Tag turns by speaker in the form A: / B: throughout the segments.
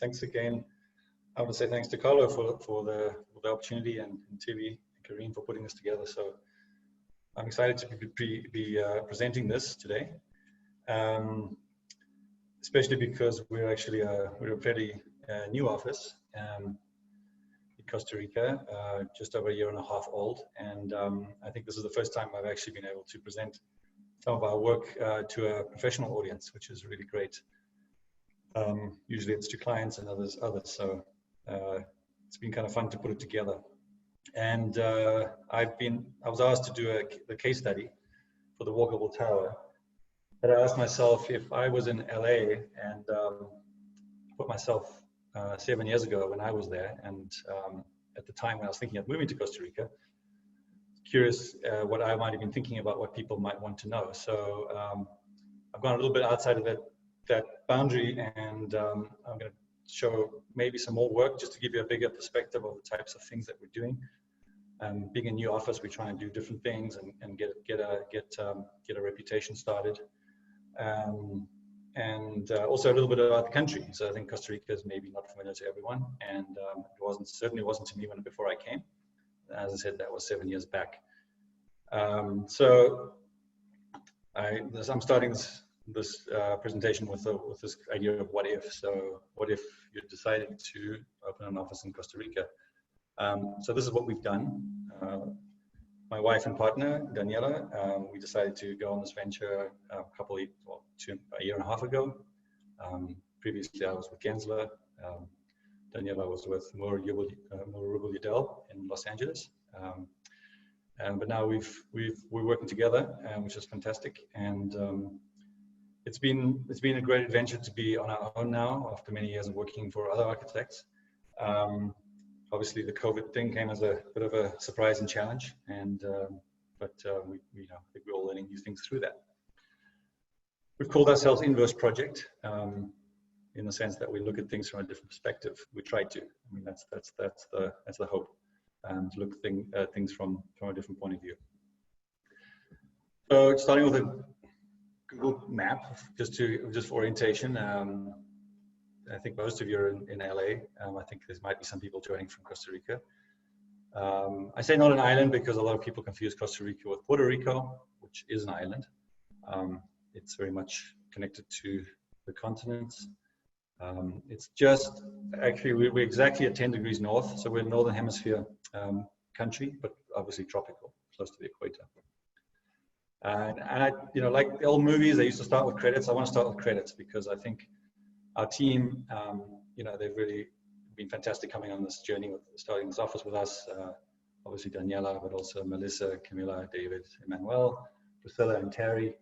A: thanks again. I want to say thanks to Carlo for the opportunity, and Tibi and Karine for putting this together. So I'm excited to be presenting this today, especially because we're actually we're a pretty new office in Costa Rica, just over a year and a half old, and I think this is the first time I've actually been able to present some of our work to a professional audience, which is really great. Usually it's to clients and others. So it's been kind of fun to put it together. And I was asked to do the case study for the walkable tower. But I asked myself, if I was in LA and put myself 7 years ago when I was there, and at the time when I was thinking of moving to Costa Rica, curious what I might have been thinking about what people might want to know. So I've gone a little bit outside of that boundary, and I'm going to show maybe some more work just to give you a bigger perspective of the types of things that we're doing. Being a new office, we try and do different things and get a reputation started, and also a little bit about the country. So I think Costa Rica is maybe not familiar to everyone, and it certainly wasn't to me before I came. As I said, that was 7 years back. So I'm starting this presentation with this idea of what if. So what if you decided to open an office in Costa Rica? So this is what we've done. My wife and partner, Daniela, we decided to go on this venture a year and a half ago. Previously, I was with Gensler. Daniela was with Moore Rubel Udell in Los Angeles. But now we're working together, which is fantastic. And it's been a great adventure to be on our own now after many years of working for other architects. Obviously, the COVID thing came as a bit of a surprise and challenge, but I think we're all learning new things through that. We've called ourselves Inverse Project, in the sense that we look at things from a different perspective. We try to. I mean, that's the hope, to look at things from a different point of view. So starting with a Google map, just for orientation. I think most of you are in LA. I think there might be some people joining from Costa Rica. I say not an island because a lot of people confuse Costa Rica with Puerto Rico, which is an island. It's very much connected to the continents. It's just, actually, we're exactly at 10 degrees north, so we're in Northern Hemisphere country, but obviously tropical, close to the equator. And I, like the old movies, they used to start with credits. I want to start with credits because I think our team, they've really been fantastic coming on this journey with starting this office with us. Obviously Daniela, but also Melissa, Camila, David, Emmanuel, Priscilla, and Terry,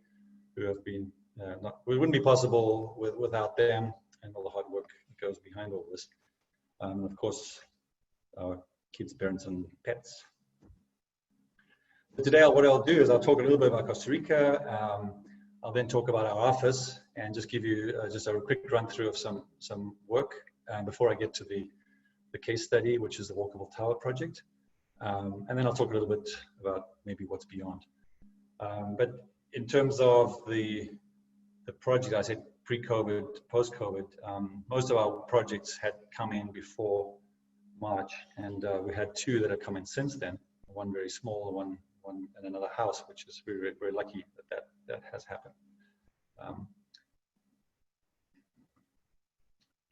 A: who have been, it wouldn't be possible without them and all the hard work that goes behind all this. And of course, our kids, parents, and pets. But today, what I'll do is I'll talk a little bit about Costa Rica. I'll then talk about our office and just give you just a quick run through of some work before I get to the case study, which is the Walkable Tower project. And then I'll talk a little bit about maybe what's beyond. But in terms of the project, I said pre-COVID, post-COVID, most of our projects had come in before March, and we had two that have come in since then. One very small, one in another house, which is very, very lucky that has happened.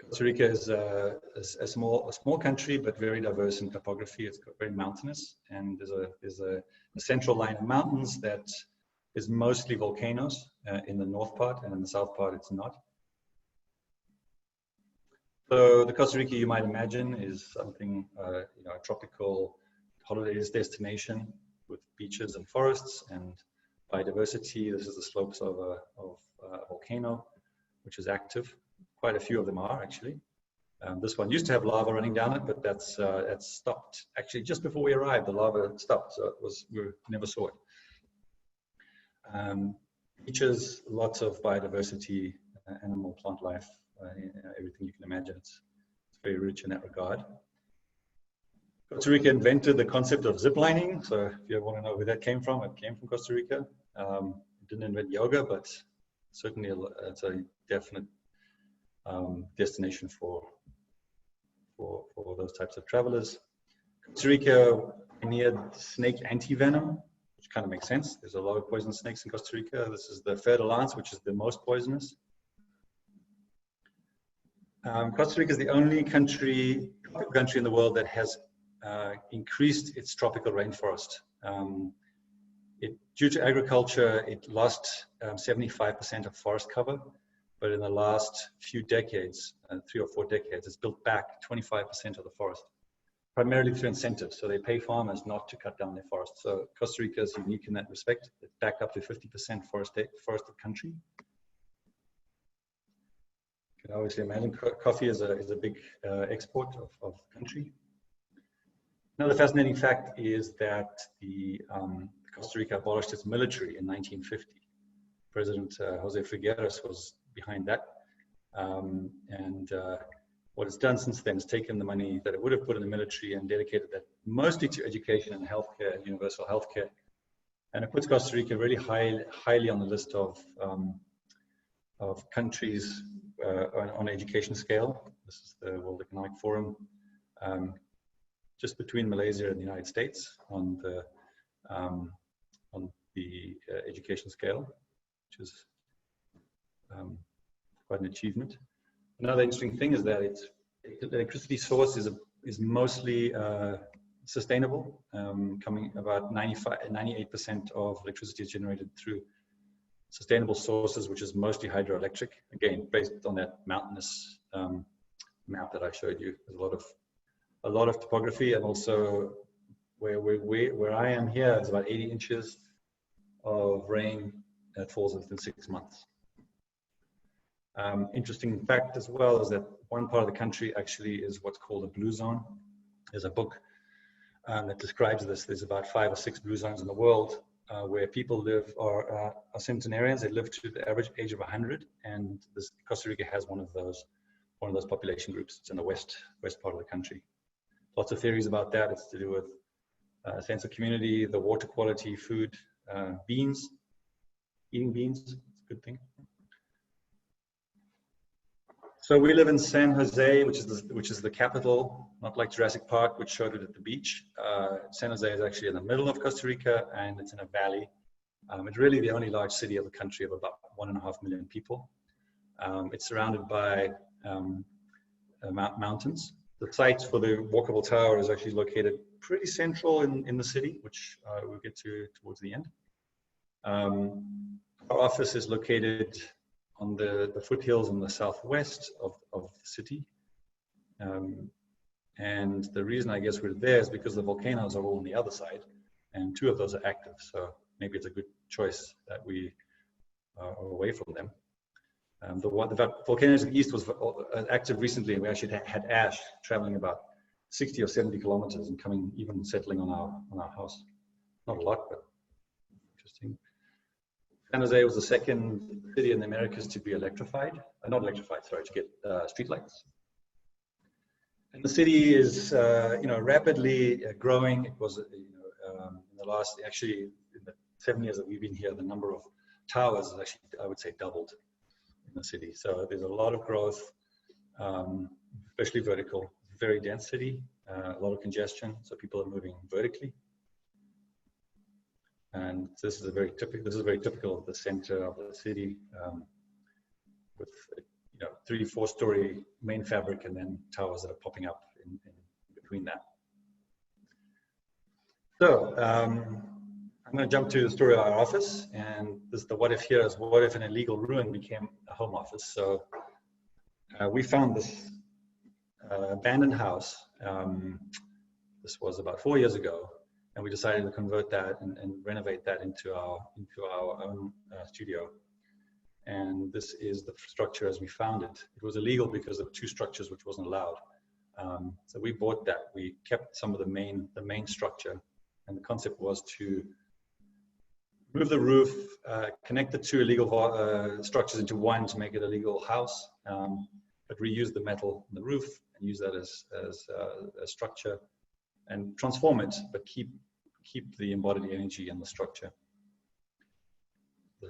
A: Costa Rica is a small country, but very diverse in topography. It's very mountainous, and there's a central line of mountains that is mostly volcanoes in the north part, and in the south part it's not. So the Costa Rica you might imagine is something, a tropical holiday destination with beaches and forests and biodiversity. This is the slopes of a volcano, which is active. Quite a few of them are actually. This one used to have lava running down it, but that's stopped. Actually, just before we arrived, the lava stopped, so we never saw it. Beaches, lots of biodiversity, animal, plant life, everything you can imagine. It's very rich in that regard. Costa Rica invented the concept of ziplining. So if you want to know where that came from, it came from Costa Rica. It didn't invent yoga, but certainly it's a definite destination for those types of travelers. Costa Rica pioneered snake anti-venom, which kind of makes sense. There's a lot of poisonous snakes in Costa Rica. This is the third alliance, which is the most poisonous. Costa Rica is the only country in the world that has increased its tropical rainforest. Due to agriculture, it lost 75% of forest cover, but in the last few decades, 3 or 4 decades, it's built back 25% of the forest, primarily through incentives. So they pay farmers not to cut down their forest. So Costa Rica is unique in that respect. It's back up to 50% forested country. You can obviously imagine coffee is a big export of the country. Another fascinating fact is that Costa Rica abolished its military in 1950. President Jose Figueres was behind that. What it's done since then is taken the money that it would have put in the military and dedicated that mostly to education and healthcare, universal healthcare. And it puts Costa Rica really highly on the list of countries on education scale. This is the World Economic Forum, just between Malaysia and the United States on the education scale, which is quite an achievement. Another interesting thing is that the electricity source is mostly sustainable. Coming about 98% of electricity is generated through sustainable sources, which is mostly hydroelectric. Again, based on that mountainous map that I showed you. There's a lot of topography, and also where I am here is about 80 inches of rain that falls within 6 months. Interesting fact as well is that one part of the country actually is what's called a blue zone. There's a book that describes this. There's about 5 or 6 blue zones in the world where people live are centenarians. They live to the average age of 100, and Costa Rica has one of those population groups. It's in the west part of the country. Lots of theories about that. It's to do with a sense of community, the water quality, food, beans. Eating beans, it's a good thing. So we live in San Jose, which is the capital, not like Jurassic Park, which showed it at the beach. San Jose is actually in the middle of Costa Rica, and it's in a valley. It's really the only large city of the country of about 1.5 million people. It's surrounded by mountains. The site for the walkable tower is actually located pretty central in the city, which we'll get to towards the end. Our office is located on the foothills in the southwest of the city. And the reason I guess we're there is because the volcanoes are all on the other side, and 2 of those are active. So maybe it's a good choice that we are away from them. The volcanoes in the east was active recently, and we actually had ash traveling about 60 or 70 kilometers and even settling on our house. Not a lot, but interesting. San Jose was the second city in the Americas to be electrified. Not electrified, sorry, to get streetlights. And the city is, rapidly growing. It was, in the last, actually, in the 7 years that we've been here, the number of towers has actually, I would say, doubled in the city. So there's a lot of growth, especially vertical. Very dense city, a lot of congestion, so people are moving vertically. And this is very typical of the center of the city, with 3-4 story main fabric and then towers that are popping up in between that. So I'm going to jump to the story of our office, and the what if here is what if an illegal ruin became a home office. So we found this abandoned house. This was about 4 years ago. And we decided to convert that and renovate that into our own studio. And this is the structure as we found it. It was illegal because of 2 structures which wasn't allowed. So we bought that. We kept some of the main structure, and the concept was to move the roof, connect the 2 illegal structures into one to make it a legal house, but reuse the metal in the roof and use that as a structure. And transform it, but keep the embodied energy in the structure.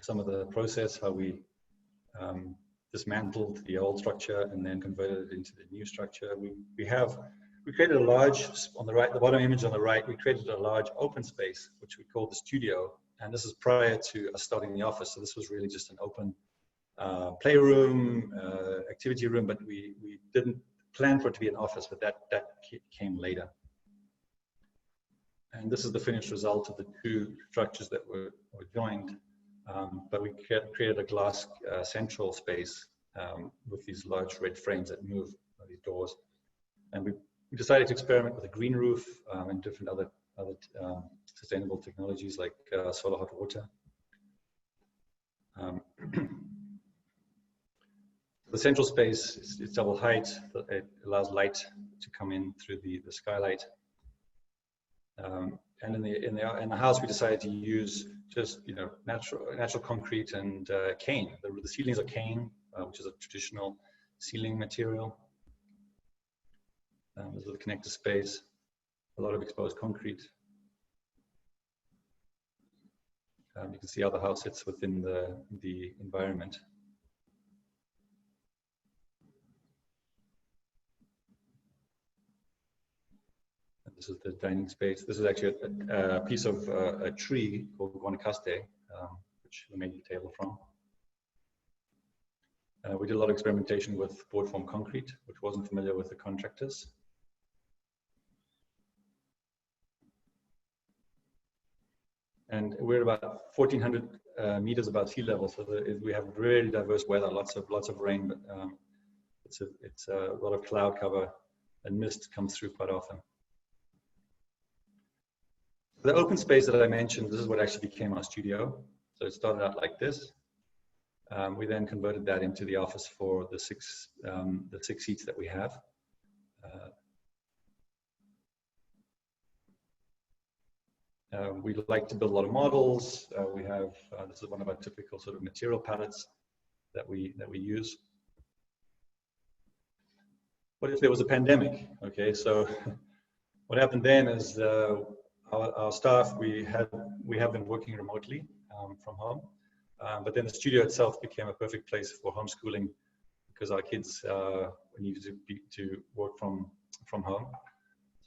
A: Some of the process, how we dismantled the old structure and then converted it into the new structure. We have we created a large, on the right, the bottom image on the right, we created a large open space, which we called the studio. And this is prior to us starting the office. So this was really just an open playroom, activity room, but we didn't plan for it to be an office, but that came later. And this is the finished result of the two structures that were joined. But we created a glass central space with these large red frames that move, these doors. And we decided to experiment with a green roof and different other sustainable technologies like solar hot water. The central space is double height. It allows light to come in through the skylight. And in the house, we decided to use just natural concrete and cane. The ceilings are cane, which is a traditional ceiling material. This is the connector space. A lot of exposed concrete. You can see how the house sits within the environment. This is the dining space. This is actually a piece of a tree called Costa, which we made the table from. We did a lot of experimentation with board form concrete, which wasn't familiar with the contractors. And we're about 1,400 meters above sea level, so we have really diverse weather, lots of rain, but it's a lot of cloud cover, and mist comes through quite often. The open space that I mentioned, this is what actually became our studio. So it started out like this. We then converted that into the office for the six seats that we have. We like to build a lot of models. We have this is one of our typical sort of material palettes that we use. What if there was a pandemic? Okay, so what happened then is our staff, we have them working remotely from home, but then the studio itself became a perfect place for homeschooling because our kids needed to work from home.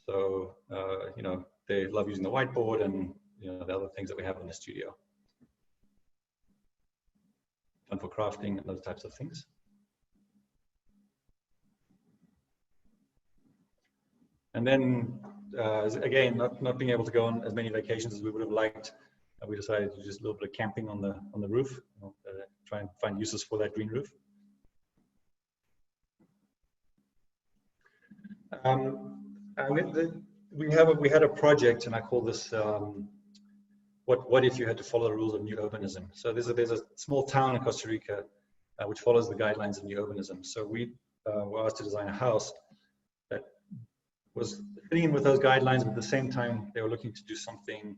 A: So they love using the whiteboard and the other things that we have in the studio. Fun for crafting and those types of things. And then again, not being able to go on as many vacations as we would have liked, we decided to do just a little bit of camping on the roof, try and find uses for that green roof. We had a project, and I call this what if you had to follow the rules of new urbanism. So there's a small town in Costa Rica which follows the guidelines of new urbanism. So we were asked to design a house that was fitting in with those guidelines, but at the same time they were looking to do something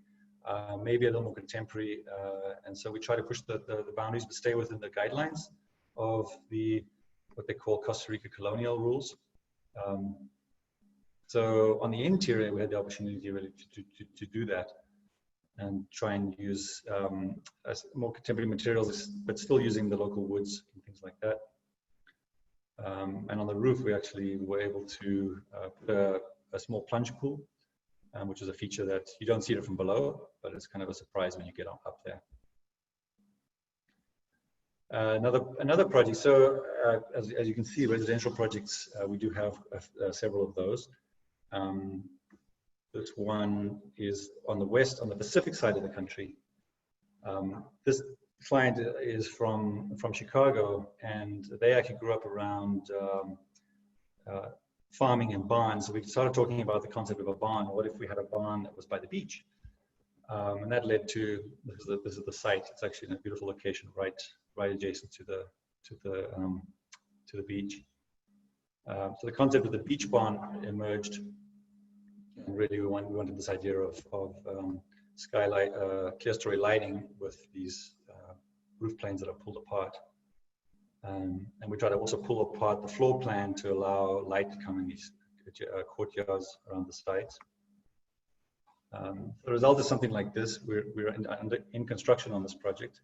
A: maybe a little more contemporary, and so we try to push the boundaries but stay within the guidelines of what they call Costa Rica colonial rules. So on the interior, we had the opportunity really to do that and try and use more contemporary materials, but still using the local woods and things like that. And on the roof, we actually were able to put a small plunge pool, which is a feature that you don't see it from below, but it's kind of a surprise when you get up there. Another project. So as you can see, residential projects, we do have several of those. This one is on the Pacific side of the country. This client is from Chicago, and they actually grew up around farming and barns. So we started talking about the concept of a barn. What if we had a barn that was by the beach? And that led to this is the site. It's actually in a beautiful location, right adjacent to the beach. So the concept of the beach barn emerged, and really we wanted this idea of skylight, clerestory lighting with these roof planes that are pulled apart. And we try to also pull apart the floor plan to allow light to come in these courtyards around the sites. The result is something like this. We're in construction on this project.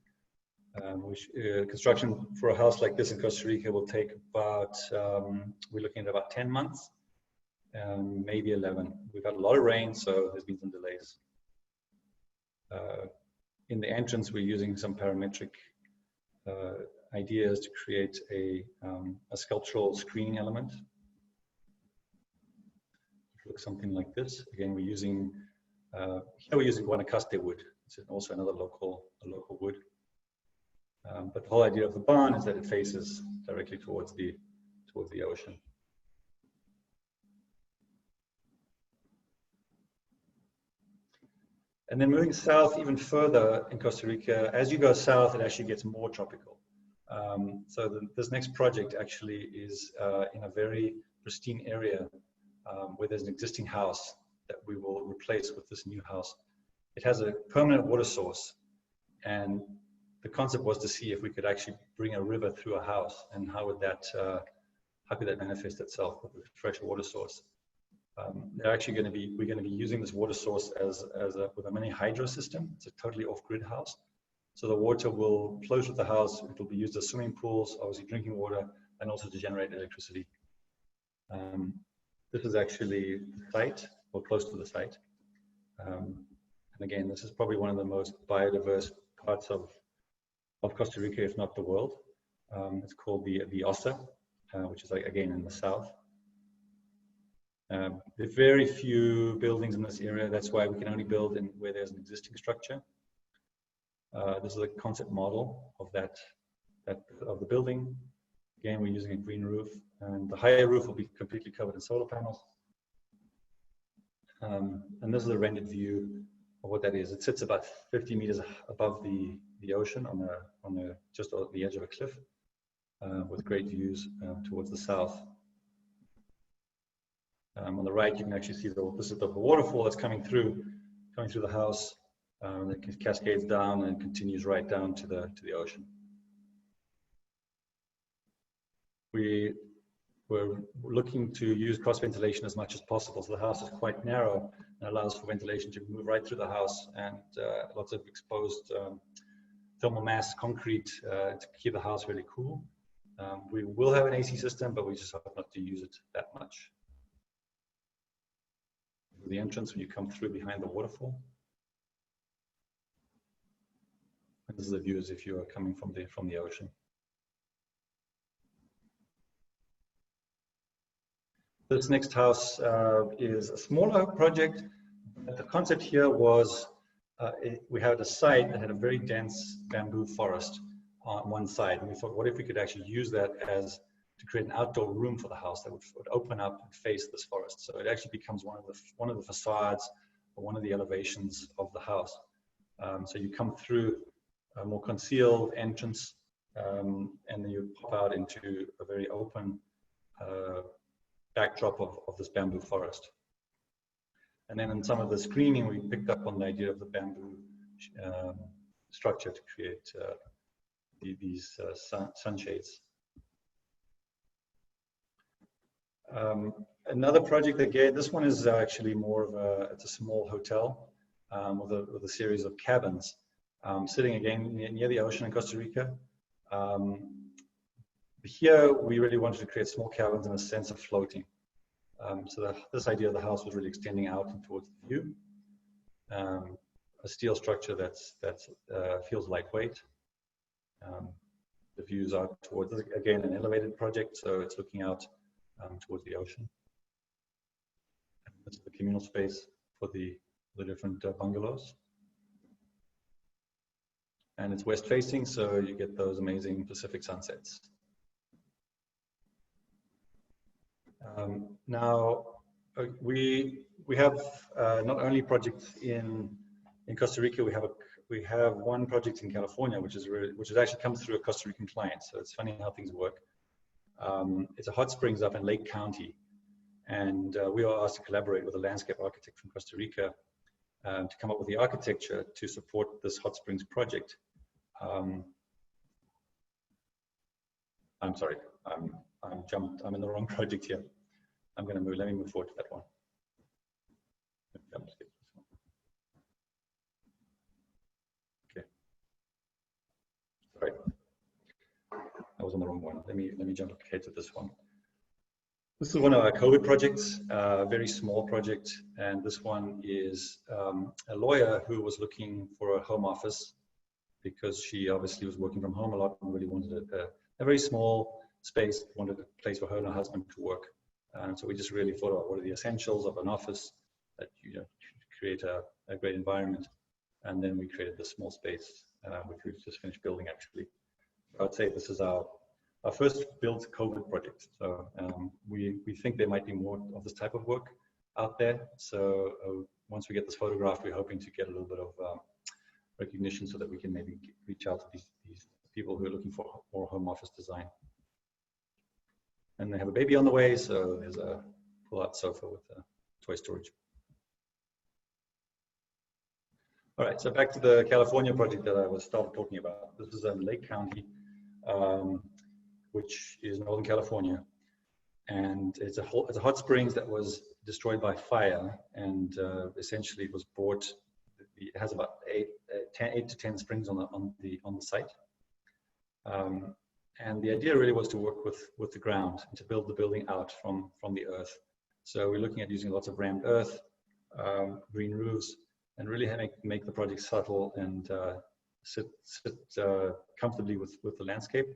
A: Construction for a house like this in Costa Rica will take about, we're looking at about 10 months. maybe 11. We've had a lot of rain, so there's been some delays. In the entrance, we're using some parametric ideas to create a sculptural screening element. It looks something like this. Again, we're using here we're using Costa wood. It's also another local wood. But the whole idea of the barn is that it faces directly towards the ocean. And then moving south even further in Costa Rica, as you go south, it actually gets more tropical. This next project actually is in a very pristine area where there's an existing house that we will replace with this new house. It has a permanent water source, and the concept was to see if we could actually bring a river through a house, and how could that manifest itself with a fresh water source. We're going to be using this water source with a mini hydro system. It's a totally off-grid house. So the water will flow through the house. It will be used as swimming pools, obviously drinking water, and also to generate electricity. This is actually the site, or close to the site. And again, this is probably one of the most biodiverse parts of Costa Rica, if not the world. It's called the Costa, which is again in the south. There are very few buildings in this area. That's why we can only build in where there's an existing structure. This is a concept model of of the building. Again, we're using a green roof, and the higher roof will be completely covered in solar panels. And this is a rendered view of what that is. It sits about 50 meters above the ocean just on the edge of a cliff, with great views towards the south. On the right, you can actually see this is the waterfall that's coming through the house. It cascades down and continues right down to the ocean. We're looking to use cross ventilation as much as possible. So the house is quite narrow and allows for ventilation to move right through the house, and lots of exposed thermal mass concrete to keep the house really cool. We will have an AC system, but we just hope not to use it that much. The entrance when you come through behind the waterfall. And this is the view as if you are coming from the ocean. This next house is a smaller project. The concept here was we had a site that had a very dense bamboo forest on one side, and we thought, what if we could actually use that to create an outdoor room for the house that would open up and face this forest. So it actually becomes one of the facades or one of the elevations of the house. So you come through a more concealed entrance, and then you pop out into a very open backdrop of this bamboo forest. And then in some of the screening, we picked up on the idea of the bamboo structure to create these sunshades. Another project again, this one is actually more of it's a small hotel with a series of cabins sitting again near the ocean in Costa Rica. Here we really wanted to create small cabins in a sense of floating. So this idea of the house was really extending out and towards the view. A steel structure that feels lightweight. The views are towards, again, an elevated project, so it's looking out towards the ocean. This is the communal space for the different bungalows. And it's west facing, so you get those amazing Pacific sunsets. Now, we have not only projects in Costa Rica, we have one project in California, which has actually come through a Costa Rican client. So it's funny how things work. It's a hot springs up in Lake County, and we were asked to collaborate with a landscape architect from Costa Rica to come up with the architecture to support this hot springs project. I'm sorry, I'm in the wrong project here. Let me move forward to that one. Okay. Sorry, I was on the wrong one. Let me jump ahead to this one. This is one of our COVID projects, a very small project, and this one is a lawyer who was looking for a home office because she obviously was working from home a lot and really wanted a very small space, wanted a place for her and her husband to work. And so we just really thought about what are the essentials of an office that create a great environment. And then we created this small space, which we've just finished building actually. I'd say this is our first built COVID project. So we think there might be more of this type of work out there. So once we get this photograph, we're hoping to get a little bit of recognition so that we can maybe reach out to these people who are looking for more home office design. And they have a baby on the way, so there's a pull-out sofa with toy storage. All right, so back to the California project that I started talking about. This is in Lake County, which is Northern California, and it's a hot springs that was destroyed by fire, and essentially it was bought. It has about 8 to 10 springs on the site, and the idea really was to work with the ground and to build the building out from the earth. So we're looking at using lots of rammed earth, green roofs, and really make the project subtle and sit comfortably with the landscape.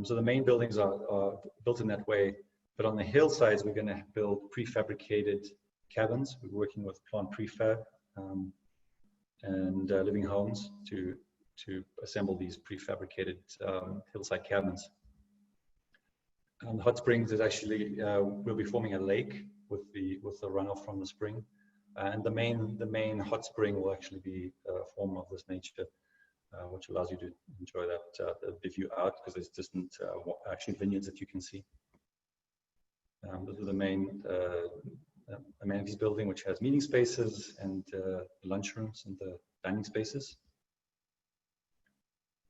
A: So the main buildings are built in that way, but on the hillsides we're going to build prefabricated cabins. We're working with plant prefab and living homes to assemble these prefabricated hillside cabins. The hot springs is actually we'll be forming a lake with the runoff from the spring, and the main hot spring will actually be a form of this nature, which allows you to enjoy the view out, because there's distant actually vineyards that you can see. This is the main amenities building, which has meeting spaces and lunchrooms and the dining spaces.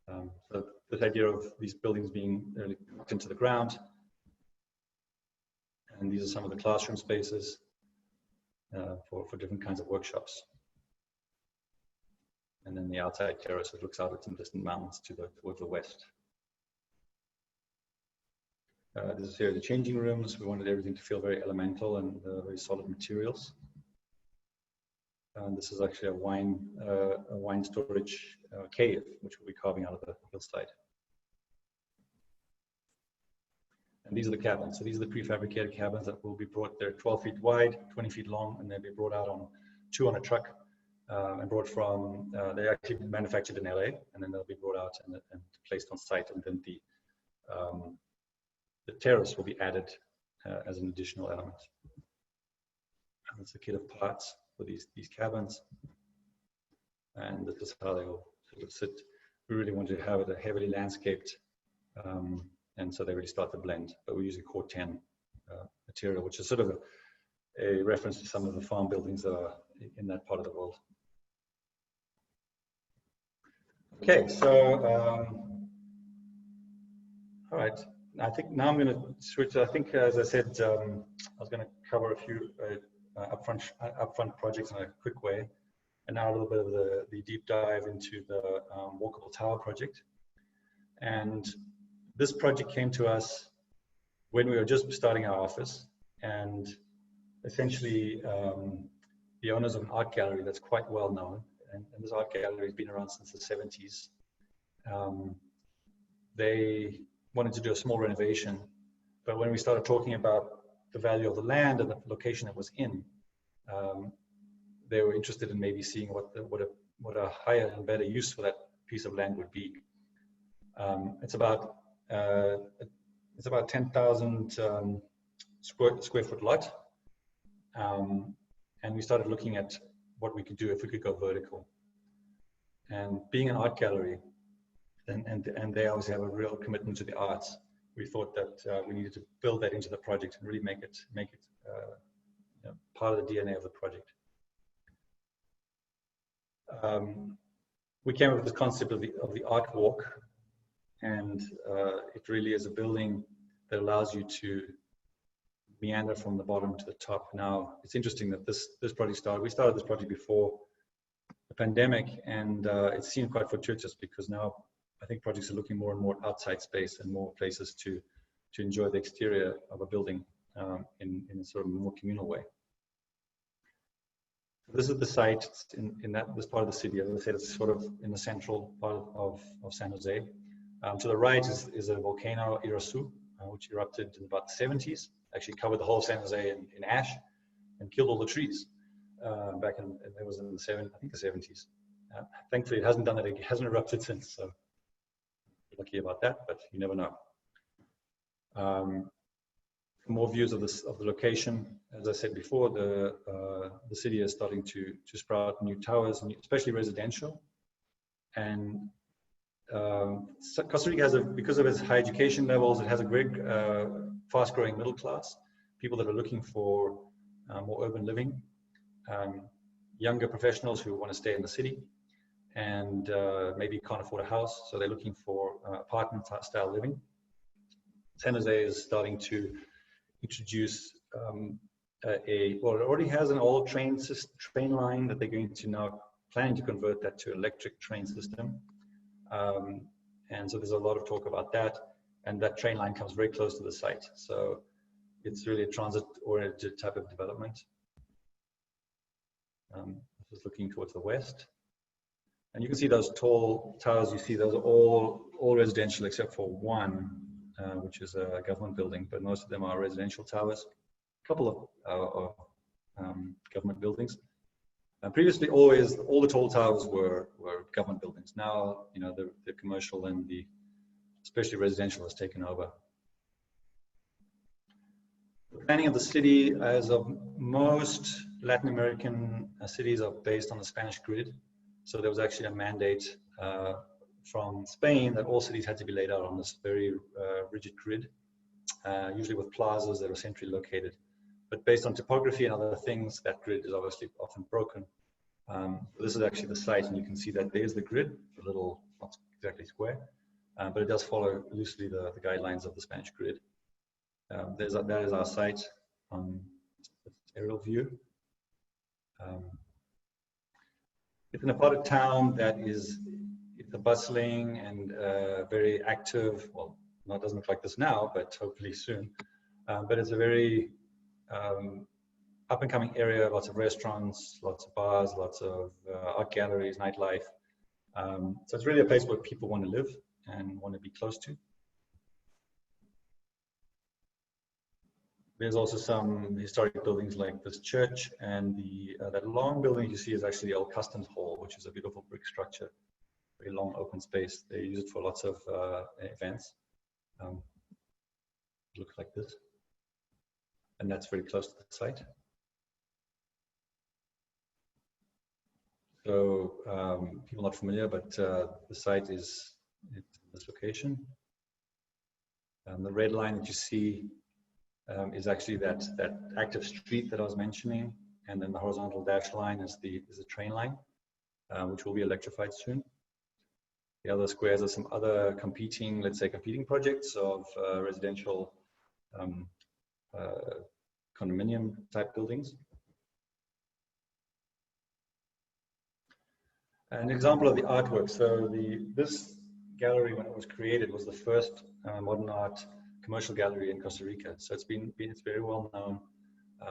A: So this idea of these buildings being really hooked into the ground, and these are some of the classroom spaces for different kinds of workshops. And then the outside terrace that looks out at some distant mountains towards the west. This is here the changing rooms. We wanted everything to feel very elemental and very solid materials. And this is actually a wine storage cave, which we'll be carving out of the hillside. And these are the cabins. So these are the prefabricated cabins that will be brought. They're 12 feet wide, 20 feet long, and they'll be brought out on 2 on a truck and brought from. They're actually manufactured in LA, and then they'll be brought out and placed on site, and then the terrace will be added as an additional element. And it's a kit of parts for these cabins, and this is how they will sort of sit. We really wanted to have it a heavily landscaped, and so they really start to blend. But we're using core 10 material, which is sort of a reference to some of the farm buildings that are in that part of the world. Okay, so all right. I think now I'm going to switch. I think, as I said, I was going to cover a few upfront projects in a quick way, and now a little bit of the deep dive into the walkable tower project. And this project came to us when we were just starting our office, and essentially the owners of an art gallery that's quite well known, and this art gallery has been around since the 70s. They wanted to do a small renovation, but when we started talking about the value of the land and the location it was in, they were interested in maybe seeing what a higher and better use for that piece of land would be. It's about 10,000 square foot lot, and we started looking at what we could do if we could go vertical. And being an art gallery, and they obviously have a real commitment to the arts, we thought that we needed to build that into the project and really make it part of the DNA of the project. We came up with the concept of the art walk, and it really is a building that allows you to meander from the bottom to the top. Now, it's interesting that this project started. We started this project before the pandemic, and it seemed quite fortuitous, because now I think projects are looking more and more outside space and more places to enjoy the exterior of a building in a sort of more communal way. This is the site. It's in this part of the city. As I said, it's sort of in the central part of San Jose. To the right is a volcano, Irasu, which erupted in about the 70s. Actually covered the whole of San Jose in ash and killed all the trees back in, it was in the 70s. Thankfully, it hasn't done that. It hasn't erupted since, so we're lucky about that, but you never know. More views of the location. As I said before, the city is starting to sprout new towers, especially residential. And Costa Rica has because of its high education levels, it has a great fast-growing middle class. People that are looking for more urban living, younger professionals who want to stay in the city, and maybe can't afford a house, so they're looking for apartment-style living. San Jose is starting to introduce well, it already has an old train line that they're going to now planning to convert that to electric train system. And so there's a lot of talk about that, and that train line comes very close to the site. So it's really a transit-oriented type of development. Just looking towards the west. And you can see those tall towers. You see those are all residential except for one, which is a government building, but most of them are residential towers. A couple of government buildings. Previously, all the tall towers were government buildings. Now, you know, the commercial and especially residential has taken over. The planning of the city, as of most Latin American cities, are based on the Spanish grid. So there was actually a mandate from Spain that all cities had to be laid out on this very rigid grid, usually with plazas that are centrally located. But based on topography and other things, that grid is obviously often broken. This is actually the site, and you can see that there's the grid, a little, not exactly square, but it does follow loosely the guidelines of the Spanish grid. That is our site on aerial view. It's in a part of town that is a bustling and very active. Well, it doesn't look like this now, but hopefully soon. But it's a very up and coming area, lots of restaurants, lots of bars, lots of art galleries, nightlife. So it's really a place where people want to live and want to be close to. There's also some historic buildings like this church, and that long building you see is actually the old customs hall, which is a beautiful brick structure, very long open space. They use it for lots of events. Looks like this, and that's very close to the site. So people not familiar, but the site is in this location. The red line that you see is actually that active street that I was mentioning, and then the horizontal dash line is the train line, which will be electrified soon. The other squares are some other competing projects of residential condominium type buildings. An example of the artwork. So this gallery, when it was created, was the first modern art commercial gallery in Costa Rica. So it's very well known.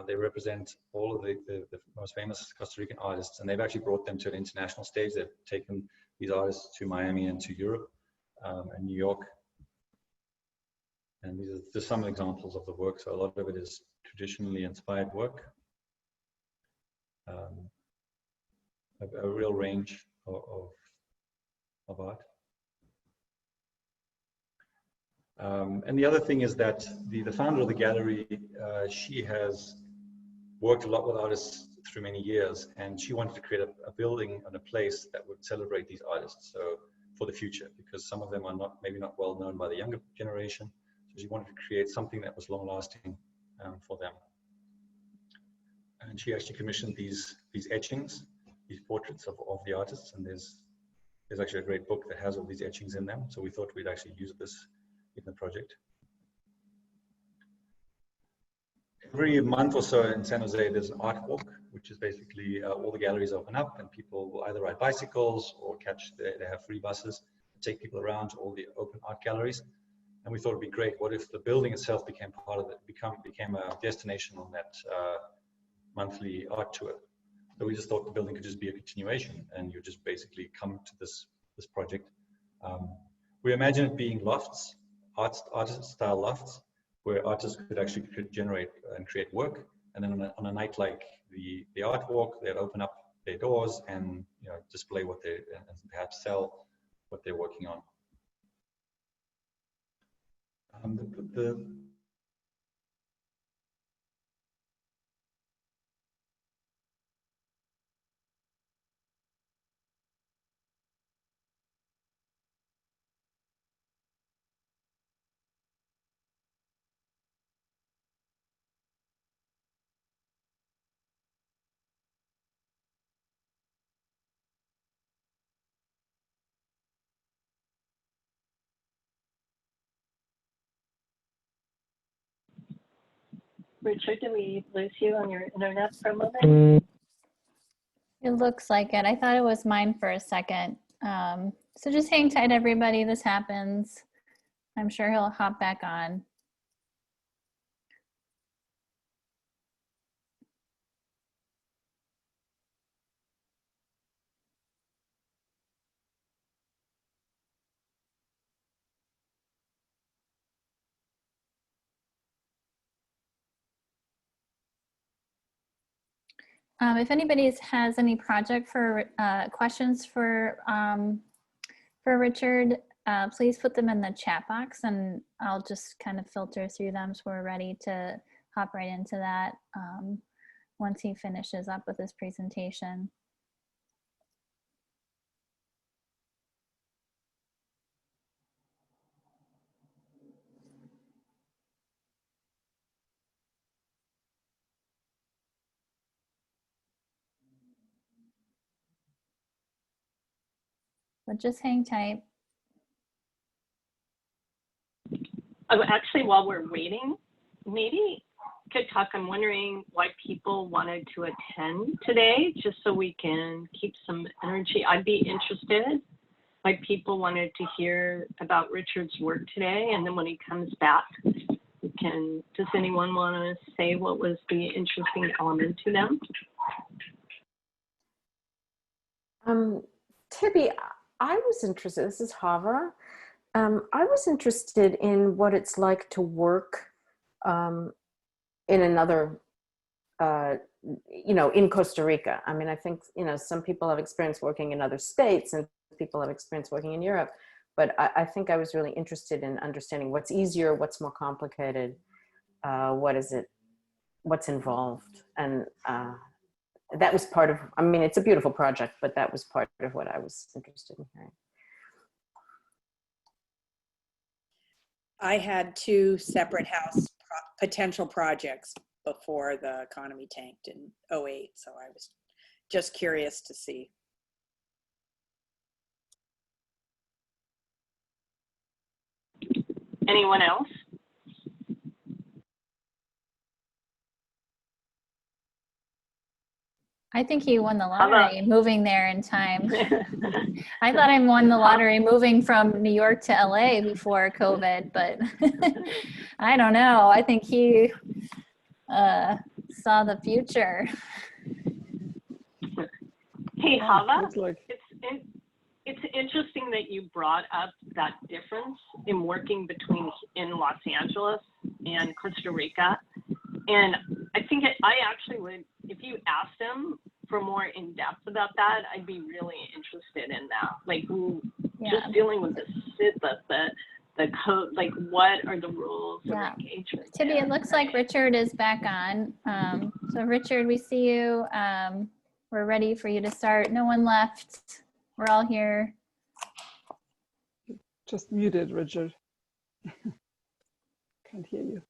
A: They represent all of the most famous Costa Rican artists, and they've actually brought them to an international stage. They've taken these artists to Miami and to Europe and New York. And these are just some examples of the work. So a lot of it is traditionally inspired work. A real range of art. And the other thing is that the founder of the gallery, she has worked a lot with artists through many years, and she wanted to create a building and a place that would celebrate these artists. So for the future, because some of them are maybe not well known by the younger generation. So she wanted to create something that was long lasting for them. And she actually commissioned these etchings, these portraits of the artists, and there's actually a great book that has all these etchings in them. So we thought we'd actually use this in the project. Every month or so in San Jose, there's an art walk, which is basically all the galleries open up, and people will either ride bicycles or they have free buses to take people around to all the open art galleries. And we thought it'd be great. What if the building itself became part of it, became a destination on that monthly art tour? So we just thought the building could just be a continuation, and you just basically come to this project. We imagine it being lofts, artist style lofts, where artists could actually generate and create work. And then on a night like the art walk, they'd open up their doors and display what they, and perhaps sell what they're working on.
B: Richard, did we lose you on your internet for a moment?
C: It looks like it. I thought it was mine for a second. So just hang tight, everybody. This happens. I'm sure he'll hop back on. If anybody has any project for questions for Richard, please put them in the chat box, and I'll just kind of filter through them so we're ready to hop right into that once he finishes up with his presentation. But just hang tight.
B: Actually, while we're waiting, maybe could talk. I'm wondering why people wanted to attend today, just so we can keep some energy. I'd be interested why people wanted to hear about Richard's work today, and then when he comes back, does anyone want to say what was the interesting element to them?
D: Tibby, I was interested, this is Hava. I was interested in what it's like to work in another, in Costa Rica. I mean, I think, some people have experience working in other states and people have experience working in Europe, but I think I was really interested in understanding what's easier, what's more complicated, what's involved. And that was part of, I mean, it's a beautiful project, but that was part of what I was interested in hearing.
E: I had two separate potential projects before the economy tanked in 2008. So I was just curious to see.
B: Anyone else?
C: I think he won the lottery moving there in time. I thought I won the lottery moving from New York to LA before COVID, but I don't know. I think he saw the future.
B: Hey, Hava, it's interesting that you brought up that difference in working in Los Angeles and Costa Rica. And I think I actually would, if you asked him for more in depth about that, I'd be really interested in that. Like, just dealing with the code, like what are the rules of engagement?
C: Tibby, it looks like Richard is back on. So Richard, we see you. We're ready for you to start. No one left. We're all here.
F: Just muted, Richard. Can't hear you.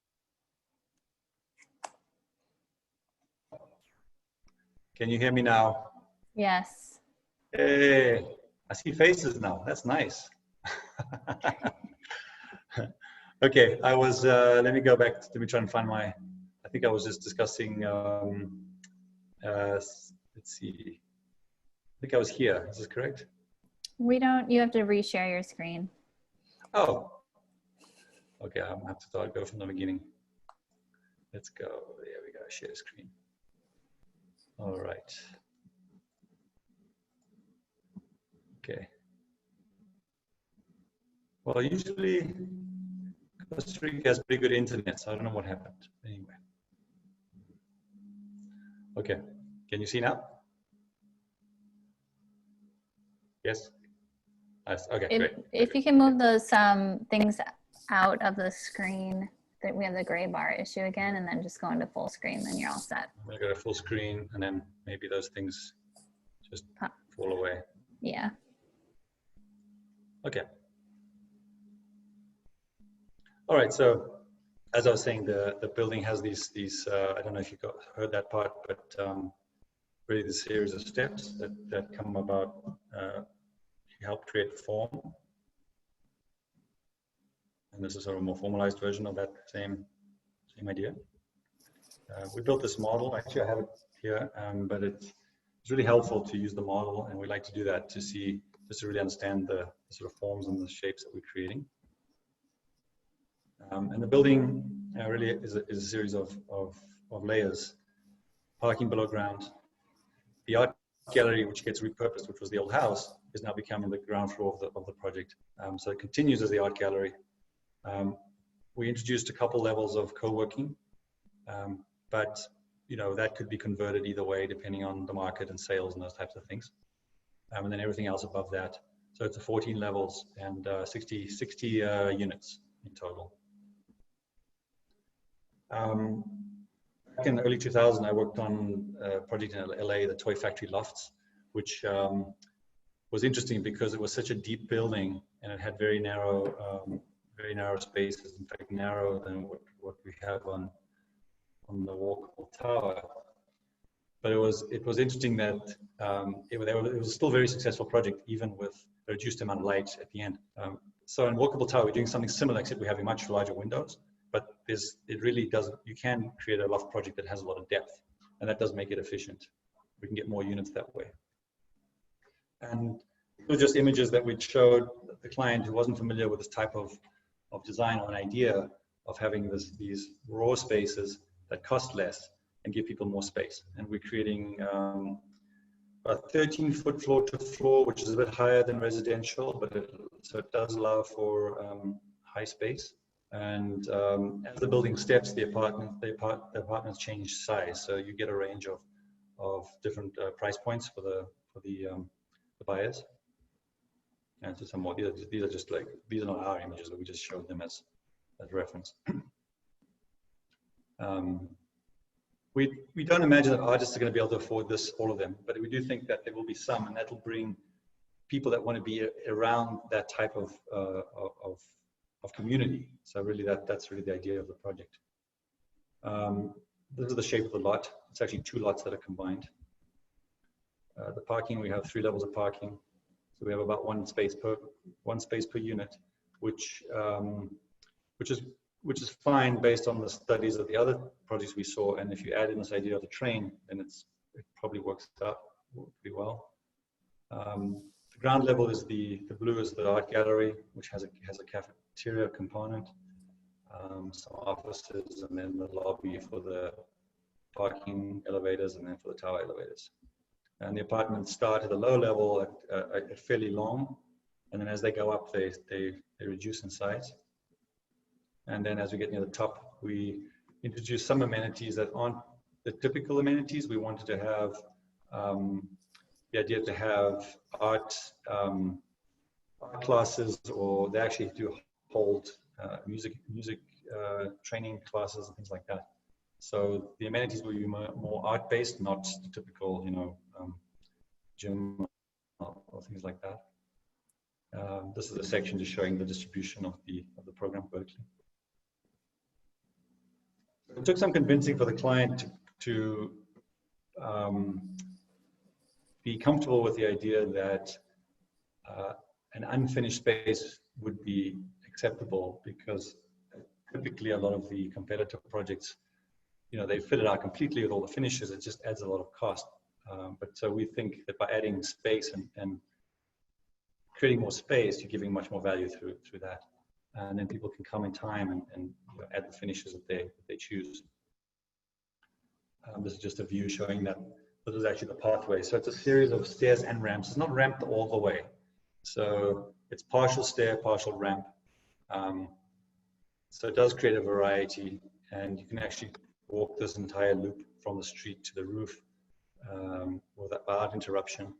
A: Can you hear me now?
C: Yes.
A: Hey, I see faces now. That's nice. Okay, I was, let me go back. Let me try and find I think I was just discussing, let's see. I think I was here. Is this correct?
C: You have to reshare your screen.
A: Oh. Okay, I'm gonna have to go from the beginning. Let's go. There we go. Share screen. All right. Okay. Well, usually Costa Rica has pretty good internet, so I don't know what happened. Anyway. Okay. Can you see now? Yes. Nice. Okay, great.
C: If you can move those things out of the screen, that we have the gray bar issue again, and then just go into full screen, then you're all set.
A: I'm gonna go to full screen, and then maybe those things just fall away.
C: Yeah.
A: Okay. All right. So, as I was saying, the building has these. I don't know if you heard that part, but really the series of steps that come about help create form. And this is sort of a more formalized version of that same idea. We built this model. Actually, I have it here, but it's really helpful to use the model, and we like to do that to see, just to really understand the sort of forms and the shapes that we're creating. And the building really is a series of layers. Parking below ground. The art gallery, which gets repurposed, which was the old house, is now becoming the ground floor of the project. So it continues as the art gallery. We introduced a couple levels of co-working, but that could be converted either way depending on the market and sales and those types of things. And then everything else above that. So it's 14 levels and 60 units in total. Back in the early 2000s, I worked on a project in LA, the Toy Factory Lofts, which was interesting because it was such a deep building and it had very narrow spaces. In fact, narrower than what we have on the walkable tower. But it was interesting that it was still a very successful project, even with a reduced amount of light at the end. So in walkable tower, we're doing something similar, except we're having much larger windows. But it really does. You can create a loft project that has a lot of depth, and that does make it efficient. We can get more units that way. And these were just images that we showed the client who wasn't familiar with this type of design or an idea of having these raw spaces that cost less and give people more space. And we're creating a 13-foot floor to floor, which is a bit higher than residential, but so it does allow for high space. And as the building steps, the apartments change size, so you get a range of different price points for the buyers. And so some more. These are just like, these are not our images, but we just showed them as reference. We don't imagine that artists are going to be able to afford all of them, but we do think that there will be some, and that will bring people that want to be around that type of community. So really, that's really the idea of the project. This is the shape of the lot. It's actually 2 lots that are combined. The parking, we have 3 levels of parking. So we have about one space per unit, which is fine based on the studies of the other projects we saw. And if you add in this idea of the train, then it probably works out pretty well. The ground level is the blue is the art gallery, which has a cafeteria component, some offices, and then the lobby for the parking elevators, and then for the tower elevators. And the apartments start at the low level at fairly long, and then as they go up, they reduce in size. And then as we get near the top, we introduce some amenities that aren't the typical amenities. We wanted to have the idea to have art classes, or they actually do hold music training classes and things like that. So the amenities will be more art-based, not the typical, gym or things like that. This is a section just showing the distribution of the program vertically. It took some convincing for the client to be comfortable with the idea that an unfinished space would be acceptable, because typically a lot of the competitor projects, they fit it out completely with all the finishes. It just adds a lot of cost. But so we think that by adding space and creating more space, you're giving much more value through that. and then people can come in time and add the finishes that they choose. This is just a view showing that this is actually the pathway. So it's a series of stairs and ramps. It's not ramped all the way. So it's partial stair, partial ramp. So it does create a variety, and you can actually walk this entire loop from the street to the roof without interruption.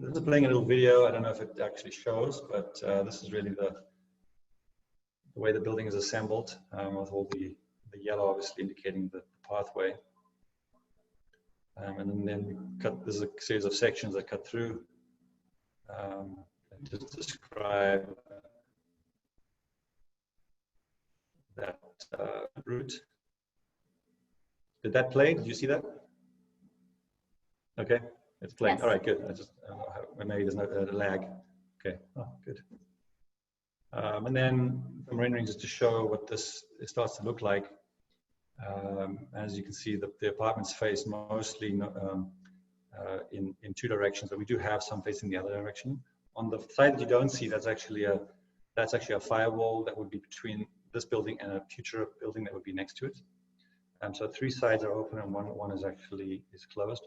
A: This is playing a little video. I don't know if it actually shows, but this is really the way the building is assembled, with all the yellow obviously indicating the pathway. And then we cut, there's a series of sections that cut through to describe that route. Did that play? Did you see that? Okay, it's playing.
C: Yes.
A: All right, good. I just maybe there's no lag. Okay, oh, good. And then some renderings just to show what this starts to look like. As you can see, the apartments face mostly in two directions, but we do have some facing the other direction. On the side that you don't see, that's actually a firewall that would be between this building and a future building that would be next to it. So 3 sides are open and one is actually closed.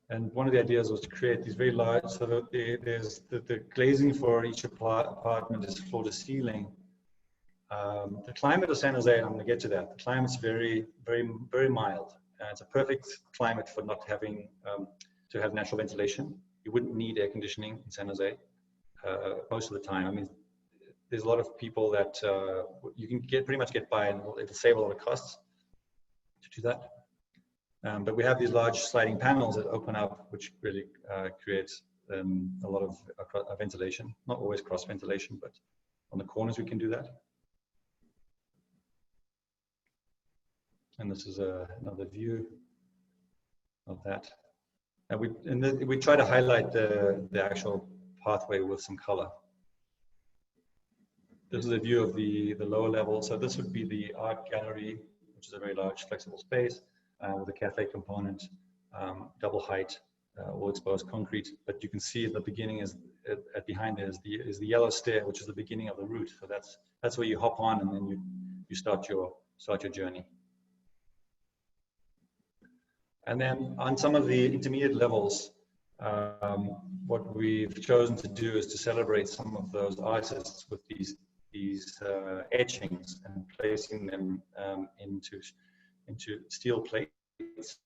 A: And one of the ideas was to create these very large, so that the glazing for each apartment is floor to ceiling. The climate of San Jose, and I'm going to get to that, the climate's very, very, very mild. It's a perfect climate for not having to have natural ventilation. You wouldn't need air conditioning in San Jose most of the time. I mean, there's a lot of people that you can pretty much get by, and it'll save a lot of costs to do that. But we have these large sliding panels that open up, which really creates a lot of ventilation. Not always cross ventilation, but on the corners we can do that. And this is another view of that. And we try to highlight the actual pathway with some color. This is a view of the lower level. So this would be the art gallery, which is a very large flexible space with a cafe component, double height, all exposed concrete. But you can see at the beginning behind there is the yellow stair, which is the beginning of the route. So that's where you hop on, and then you start your journey. And then on some of the intermediate levels, what we've chosen to do is to celebrate some of those artists with these etchings and placing them into steel plates.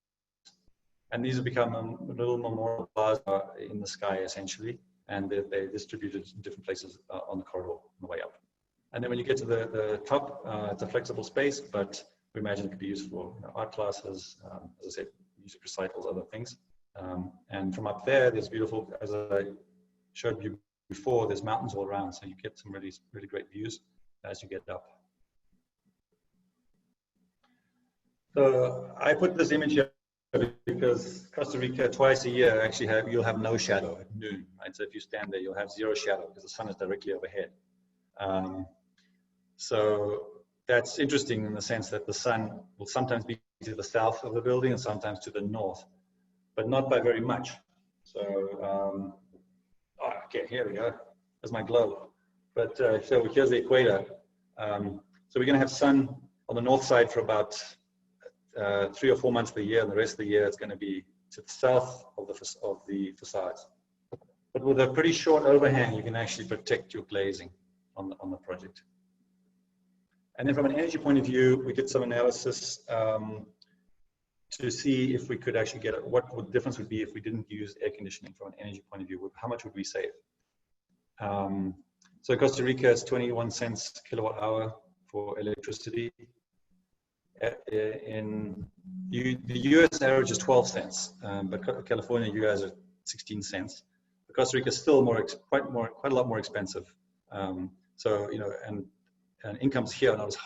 A: And these have become a little memorial plaza in the sky, essentially, and they're distributed in different places on the corridor on the way up. And then when you get to the top, it's a flexible space, but we imagine it could be used for art classes, as I said, music recitals, other things. And from up there, there's beautiful, as I showed you before, there's mountains all around, so you get some really, really great views as you get up. So I put this image here because Costa Rica, twice a year, actually you'll have no shadow at noon, right? So if you stand there, you'll have 0 shadow because the sun is directly overhead. So that's interesting in the sense that the sun will sometimes be to the south of the building and sometimes to the north, but not by very much. So, okay, here we go. There's my globe. But so here's the equator. So we're going to have sun on the north side for about 3 or 4 months of the year, and the rest of the year it's going to be to the south of the facades. But with a pretty short overhang, you can actually protect your glazing on the project. And then from an energy point of view, we did some analysis to see if we could actually get what the difference would be if we didn't use air conditioning from an energy point of view. How much would we save? So Costa Rica is 21 cents kilowatt hour for electricity. In the US average is 12 cents, but California, you guys are 16 cents. But Costa Rica is still quite a lot more expensive. So and incomes here are not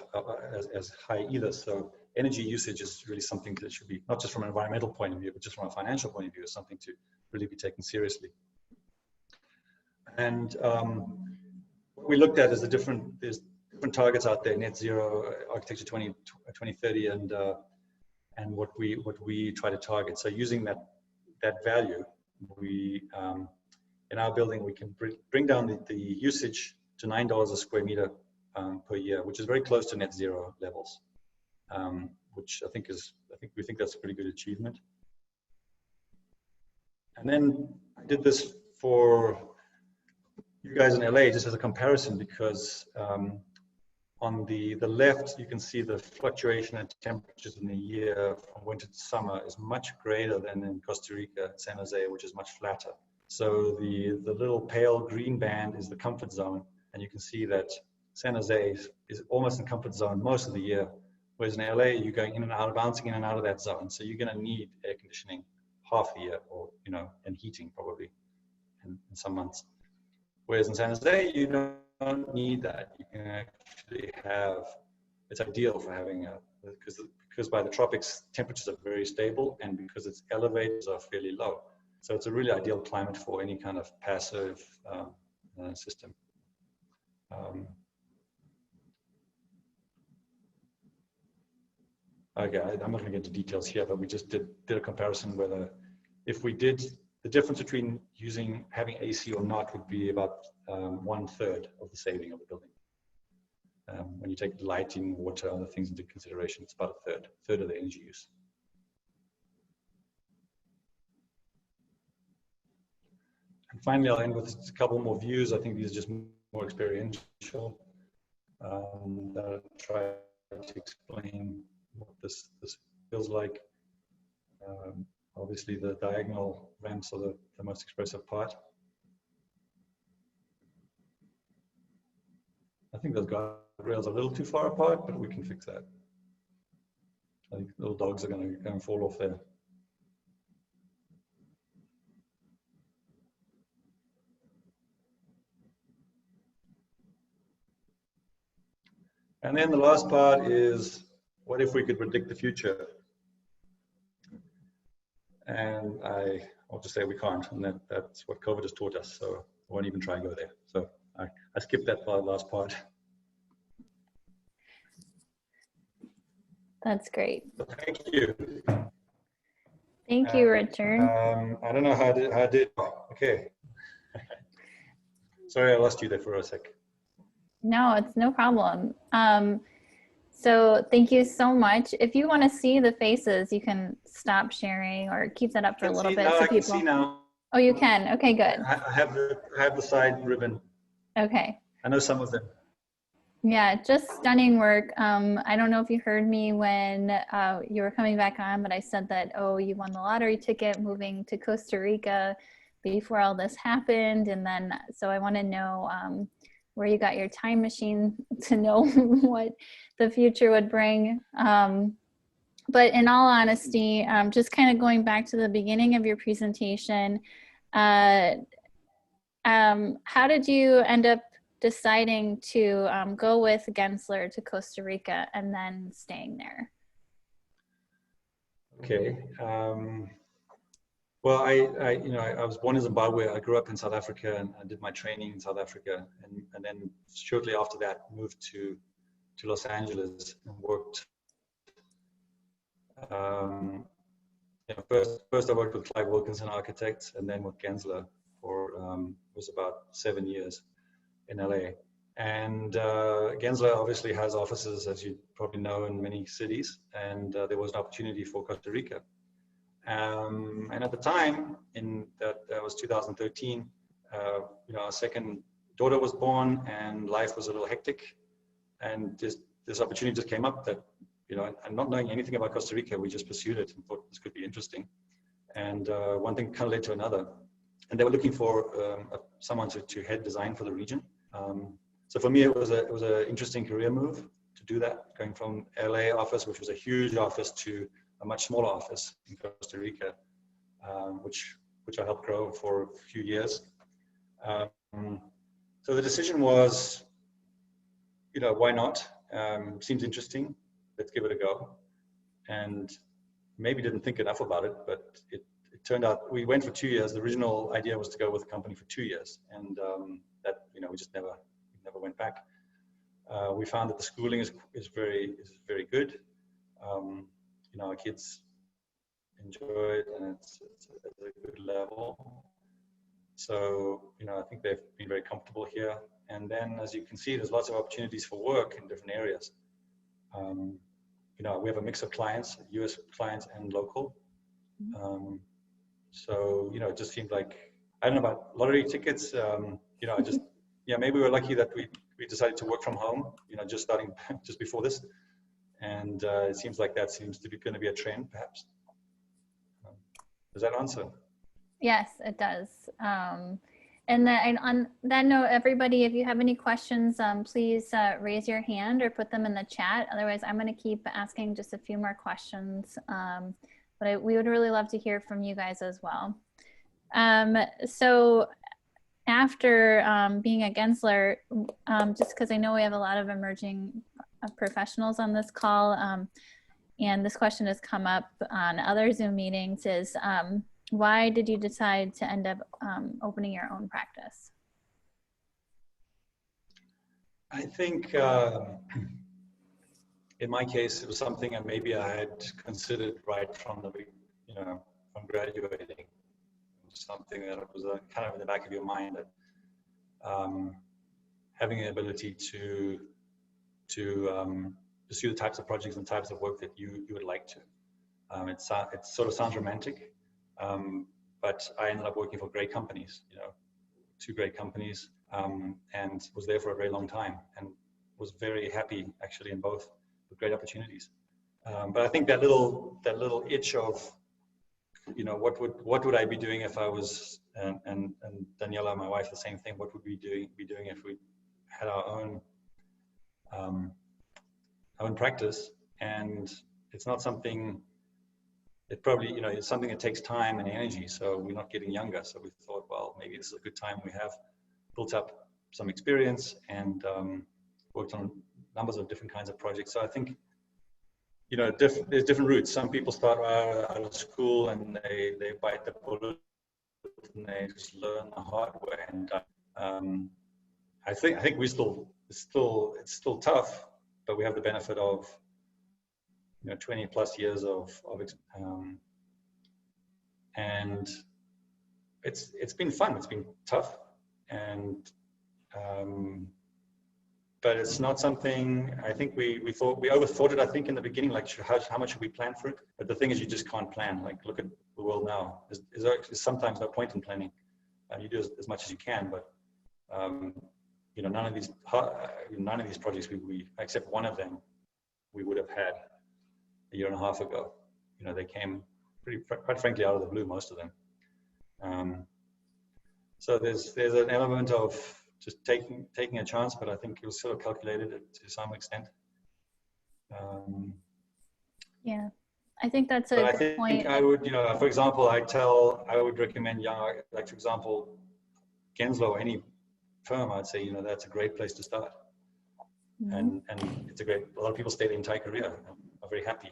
A: as high either. So energy usage is really something that should be, not just from an environmental point of view, but just from a financial point of view, is something to really be taken seriously. And what we looked at is there's different targets out there, net zero, architecture 2030, and what we try to target. So using that value, we in our building we can bring down the usage to $9 a square meter per year, which is very close to net zero levels, which we think that's a pretty good achievement. And then I did this for you guys in LA just as a comparison, because on the left you can see the fluctuation in temperatures in the year from winter to summer is much greater than in Costa Rica, San Jose, which is much flatter. So the little pale green band is the comfort zone, and you can see that San Jose is almost in comfort zone most of the year, whereas in LA you're going in and out, bouncing in and out of that zone. So you're going to need air conditioning half the year, or and heating probably in some months. Whereas in San Jose you don't need that. You can actually it's ideal for having because by the tropics temperatures are very stable, and because its elevators are fairly low. So it's a really ideal climate for any kind of passive system. Okay, I'm not going to get into details here, but we just did a comparison whether if we did the difference between having AC or not would be about 1/3 of the saving of the building. When you take lighting, water, other things into consideration, it's about a third of the energy use. And finally, I'll end with a couple more views. I think these are just more experiential. That try to explain what this feels like. Obviously, the diagonal ramps are the most expressive part. I think those guardrails are a little too far apart, but we can fix that. I think little dogs are going to go and fall off there. And then the last part is, what if we could predict the future? And I'll just say we can't, and that's what COVID has taught us, so I won't even try and go there. So I skipped that last part.
C: That's great.
A: So thank you.
C: Thank you, Richard.
A: I don't know how I did. Oh, okay. Sorry, I lost you there for a sec.
C: No, it's no problem. So thank you so much. If you want to see the faces, you can stop sharing or keep that up for a little bit.
A: No,
C: so
A: I can see now.
C: Oh, you can. Okay, good.
A: I have the side ribbon.
C: Okay.
A: I know some of them.
C: Yeah, just stunning work. I don't know if you heard me when you were coming back on, but I said that, oh, you won the lottery ticket moving to Costa Rica before all this happened. And then, so I want to know where you got your time machine to know what the future would bring. But in all honesty, just kind of going back to the beginning of your presentation, how did you end up deciding to go with Gensler to Costa Rica and then staying there?
A: Okay. Well, I was born in Zimbabwe. I grew up in South Africa, and I did my training in South Africa, and then shortly after that moved to Los Angeles and worked. First I worked with Clive Wilkinson Architects, and then with Gensler for was about 7 years in LA. And Gensler obviously has offices, as you probably know, in many cities, and there was an opportunity for Costa Rica. And at the time, that was 2013, our second daughter was born, and life was a little hectic. And this opportunity just came up that, and not knowing anything about Costa Rica, we just pursued it and thought this could be interesting. And one thing kind of led to another. And they were looking for someone to head design for the region. So for me, it was an interesting career move to do that, going from LA office, which was a huge office, to a much smaller office in Costa Rica, which I helped grow for a few years. So the decision was, why not? Seems interesting. Let's give it a go. And maybe didn't think enough about it, but it turned out we went for 2 years. The original idea was to go with the company for 2 years, and that we just never went back. We found that the schooling is very good. our kids enjoy it and it's at a good level. So, I think they've been very comfortable here. And then, as you can see, there's lots of opportunities for work in different areas. We have a mix of clients, US clients and local. So, it just seemed like, I don't know about lottery tickets, maybe we're lucky that we decided to work from home, just starting just before this. And it seems like that seems to be going to be a trend, perhaps. Does that answer?
C: Yes, it does. And on that note, everybody, if you have any questions, please raise your hand or put them in the chat. Otherwise, I'm going to keep asking just a few more questions. But we would really love to hear from you guys as well. So after being at Gensler, just because I know we have a lot of emerging professionals on this call, and this question has come up on other Zoom meetings, is why did you decide to end up opening your own practice?
A: I think in my case, it was something that maybe I had considered right from from graduating. Something that was kind of in the back of your mind, that having the ability to pursue the types of projects and types of work that you would like to. It sort of sounds romantic, but I ended up working for great companies, 2 great companies, and was there for a very long time, and was very happy actually in both, with great opportunities. But I think that little itch of, what would I be doing if I was, and Daniela, my wife, the same thing. What would we be doing if we had our own practice? And it's not something. It probably, it's something that takes time and energy. So we're not getting younger. So we thought, well, maybe this is a good time. We have built up some experience and worked on numbers of different kinds of projects. So I think, there's different routes. Some people start out of school and they bite the bullet and they just learn the hard way. And I think it's still tough, but we have the benefit of 20 plus years of and it's been fun. It's been tough, and but it's not something. I think we overthought it. I think in the beginning, like how much should we plan for it? But the thing is, you just can't plan. Like, look at the world now. There's sometimes no point in planning. You do as much as you can, but none of these projects we except one of them we would have had a year and a half ago. They came quite frankly out of the blue, most of them. So there's an element of just taking a chance, but I think it was sort of calculated to some extent.
C: Yeah, I think that's a good point.
A: I would, for example, I would recommend like for example, Gensler or any firm, I'd say, that's a great place to start. And it's a lot of people stay the entire career, are very happy.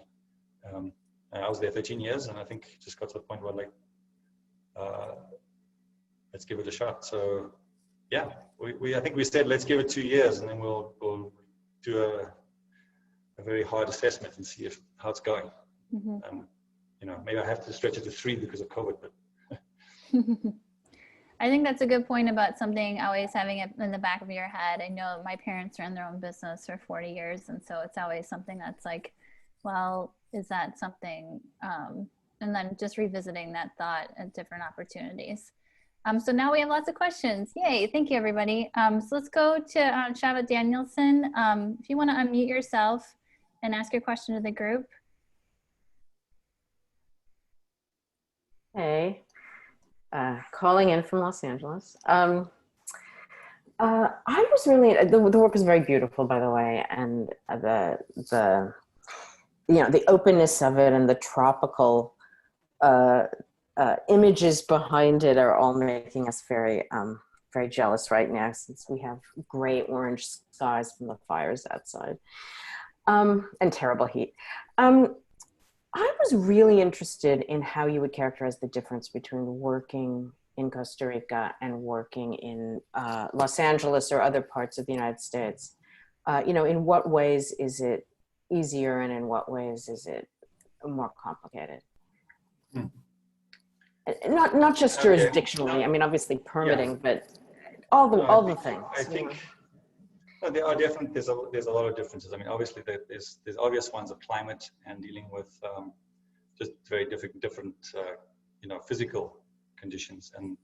A: I was there 13 years, and I think just got to the point where let's give it a shot. So yeah, I think we said, let's give it 2 years, and then we'll do a very hard assessment and see how it's going. Maybe I have to stretch it to 3 because of COVID, but.
C: I think that's a good point about something always having it in the back of your head. I know my parents ran their own business for 40 years. And so it's always something that's like, well, is that something? And then just revisiting that thought at different opportunities. So now we have lots of questions. Yay. Thank you, everybody. So let's go to Shava Danielson. If you want to unmute yourself and ask your question to the group.
D: Hey. Calling in from Los Angeles. I was really, the work was very beautiful, by the way, and the openness of it and the tropical images behind it are all making us very very jealous right now, since we have great orange skies from the fires outside and terrible heat. I was really interested in how you would characterize the difference between working in Costa Rica and working in Los Angeles or other parts of the United States. In what ways is it easier, and in what ways is it more complicated.
A: Hmm.
D: Not just jurisdictionally. I mean, obviously permitting, but all the things.
A: I think there are different. There's a lot of differences. I mean, obviously there's obvious ones of climate and dealing with just very different physical conditions, and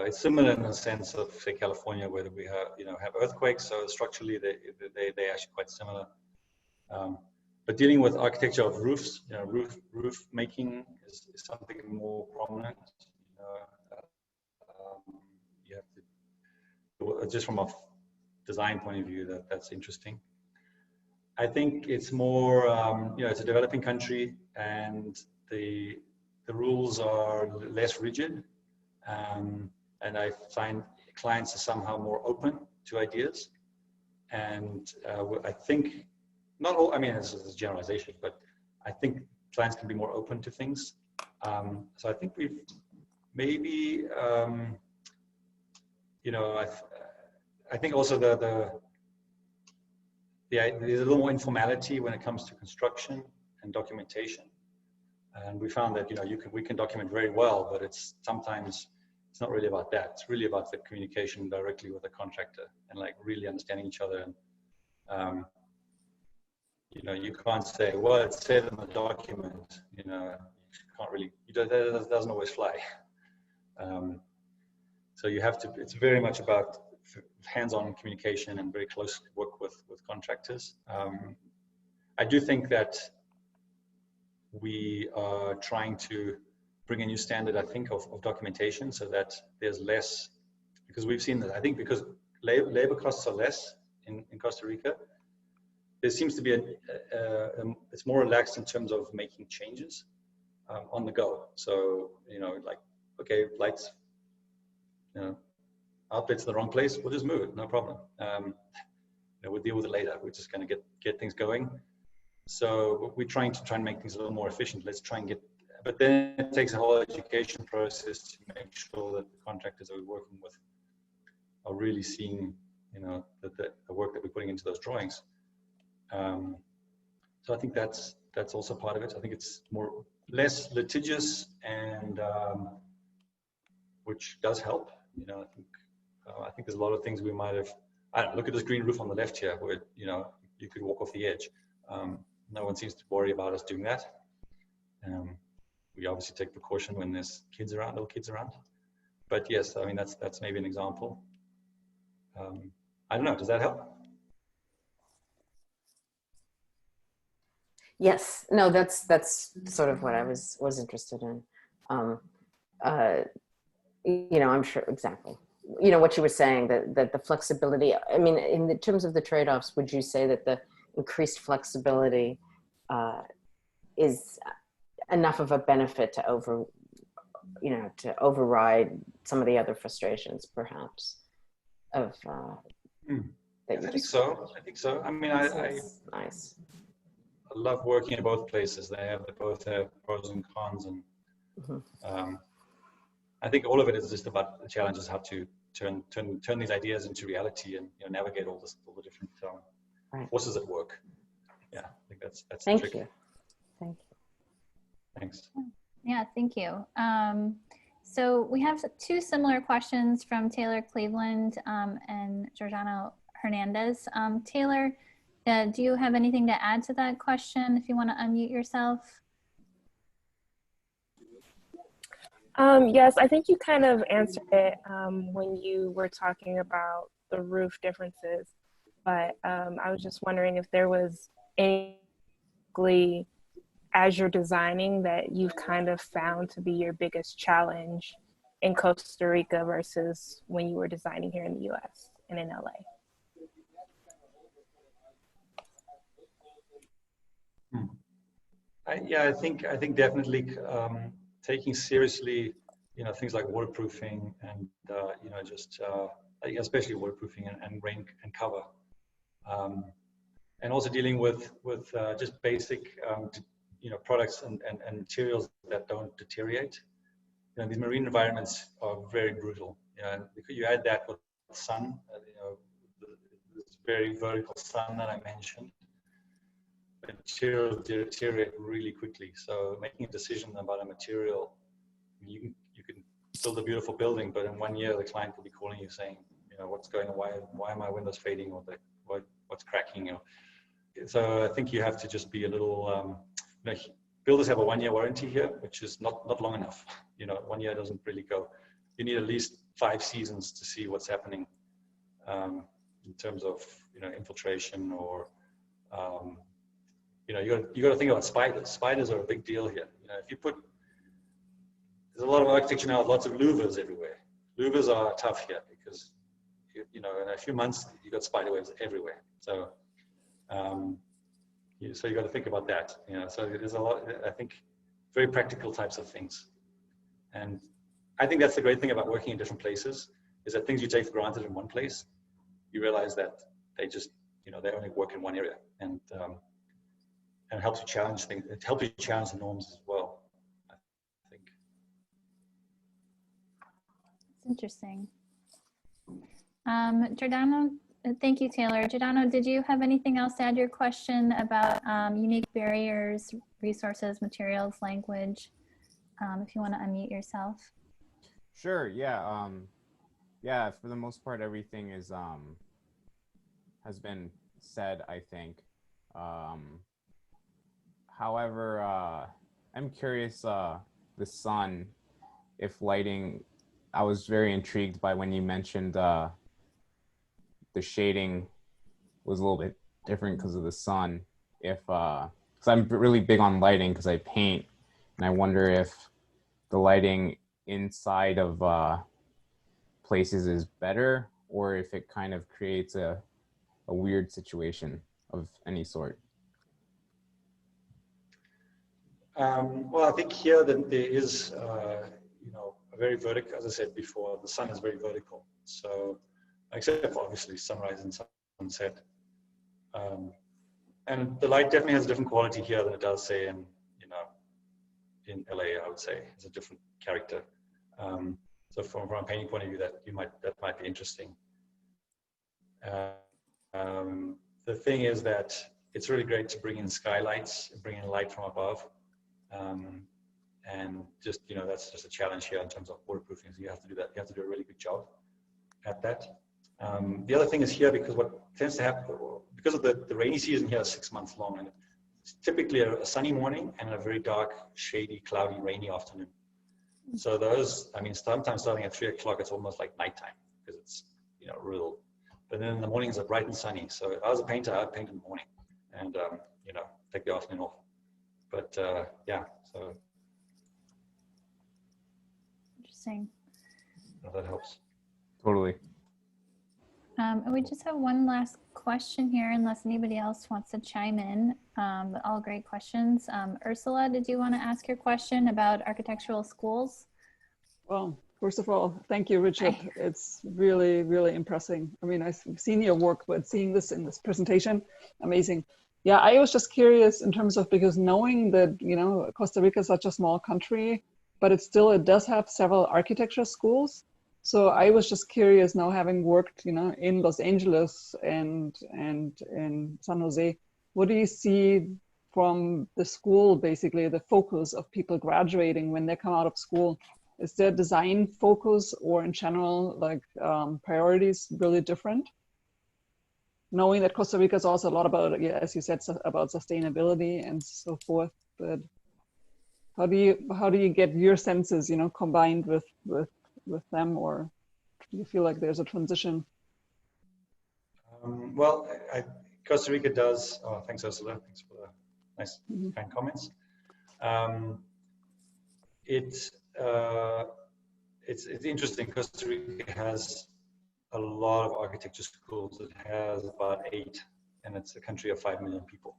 A: it's similar in the sense of, say, California, where we have earthquakes. So structurally, they're actually quite similar. But dealing with architecture of roofs, roof making is something more prominent. You have to, just from a design point of view, that's interesting. I think it's more, it's a developing country, and the rules are less rigid, and I find clients are somehow more open to ideas, and I think. Not all, I mean, this is a generalization, but I think clients can be more open to things. So I think we've maybe, I think also there's a little more informality when it comes to construction and documentation. And we found that, we can document very well, but sometimes it's not really about that. It's really about the communication directly with the contractor and like really understanding each other. And, you can't say, well, it said in the document, you can't really, that doesn't always fly. So you have to, it's very much about hands-on communication and very close work with contractors. I do think that we are trying to bring a new standard, I think, of documentation, so that there's less, because we've seen that, I think because labor costs are less in Costa Rica, there seems to be it's more relaxed in terms of making changes on the go. So, like, okay, lights, outlets in the wrong place, we'll just move it, no problem. We'll deal with it later. We're just going to get things going. So we're trying to make things a little more efficient. Let's try and but then it takes a whole education process to make sure that the contractors that we're working with are really seeing, that the work that we're putting into those drawings. So I think that's also part of it. I think it's less litigious, and which does help. I think there's a lot of things we might have. I don't know, look at this green roof on the left here, where you could walk off the edge. No one seems to worry about us doing that. We obviously take precaution when there's little kids around. But yes, I mean that's maybe an example. I don't know. Does that help?
D: Yes, no, that's sort of what I was interested in. I'm sure exactly. What you were saying, that the flexibility. I mean, in terms of the trade-offs, would you say that the increased flexibility is enough of a benefit to override some of the other frustrations, perhaps, of that you
A: I think so. I mean,
D: nice.
A: I love working in both places. They both have pros and cons, and I think all of it is just about the challenges, how to turn these ideas into reality, and navigate all the different forces at work. Yeah, I think that's
D: Thank
A: the trick.
D: you.
A: Thanks.
C: Yeah, thank you. So we have two similar questions from Taylor Cleveland and Giordano Hernandez. Taylor, do you have anything to add to that question if you want to unmute yourself?
F: Yes, I think you kind of answered it when you were talking about the roof differences, but I was just wondering if there was any, as you're designing, that you've kind of found to be your biggest challenge in Costa Rica versus when you were designing here in the US and in LA.
A: I think definitely taking seriously, things like waterproofing and especially waterproofing and rain and cover, and also dealing with just basic products and materials that don't deteriorate. These marine environments are very brutal. And because you add that with sun, this very vertical sun that I mentioned. materials deteriorate really quickly. So making a decision about a material, you can build a beautiful building, but in 1 year the client will be calling you saying, you know, what's going on? Why are my windows fading, or what's cracking? You know? So I think you have to just be a little. You know, builders have a 1 year warranty here, which is not long enough. You know, 1 year doesn't really go. You need at least 5 seasons to see what's happening in terms of, you know, infiltration or. You know, you got to think about spiders. Spiders are a big deal here. You know, if you put, there's a lot of architecture now, lots of louvers everywhere. Louvers are tough here because, you know, in a few months you got spider webs everywhere. So, so you got to think about that. You know, so there's a lot. I think very practical types of things, and I think that's the great thing about working in different places is that things you take for granted in one place, you realize that they just, you know, they only work in one area, and it helps you challenge things. It helps you challenge the norms as well, I think.
C: It's interesting. Giordano, thank you, Taylor. Giordano, did you have anything else to add to your question about unique barriers, resources, materials, language? If you want to unmute yourself.
G: Sure, yeah. Yeah, for the most part, everything is has been said, I think. However, I'm curious, the sun, if lighting, I was very intrigued by when you mentioned the shading was a little bit different because of the sun. Because I'm really big on lighting because I paint, and I wonder if the lighting inside of places is better, or if it kind of creates a weird situation of any sort.
A: Well, I think here that there is, you know, a very vertical, as I said before, the sun is very vertical. So, except for obviously sunrise and sunset. And the light definitely has a different quality here than it does, say, in, you know, in LA, I would say. It's a different character. So from a painting point of view, that might be interesting. The thing is that it's really great to bring in skylights, bring in light from above. And just, you know, that's just a challenge here in terms of waterproofing. So you have to do that. You have to do a really good job at that. The other thing is here, because what tends to happen, because of the rainy season here is 6 months long, and it's typically a sunny morning and a very dark, shady, cloudy, rainy afternoon. So those, I mean, sometimes starting at 3 o'clock, it's almost like nighttime because it's, you know, real. But then in the mornings are bright and sunny. So if I was a painter, I'd paint in the morning and, you know, take the afternoon off. But yeah, so.
C: Interesting.
A: If that helps.
G: Totally.
C: We just have one last question here, unless anybody else wants to chime in. But all great questions. Ursula, did you want to ask your question about architectural schools?
H: Well, first of all, thank you, Richard. Hi. It's really, really impressive. I mean, I've seen your work, but seeing this in this presentation, amazing. Yeah, I was just curious in terms of, because knowing that, you know, Costa Rica is such a small country, but it does have several architecture schools. So I was just curious now, having worked, you know, in Los Angeles and in San Jose, what do you see from the school, basically the focus of people graduating when they come out of school? Is their design focus, or in general, like priorities, really different? Knowing that Costa Rica is also a lot about, yeah, as you said, about sustainability and so forth. But how do you get your senses, you know, combined with them, or do you feel like there's a transition?
A: Well, Costa Rica does. Oh, thanks, Ursula. Thanks for the nice, kind comments. It's interesting. Costa Rica has a lot of architecture schools. It has about 8, and it's a country of 5 million people.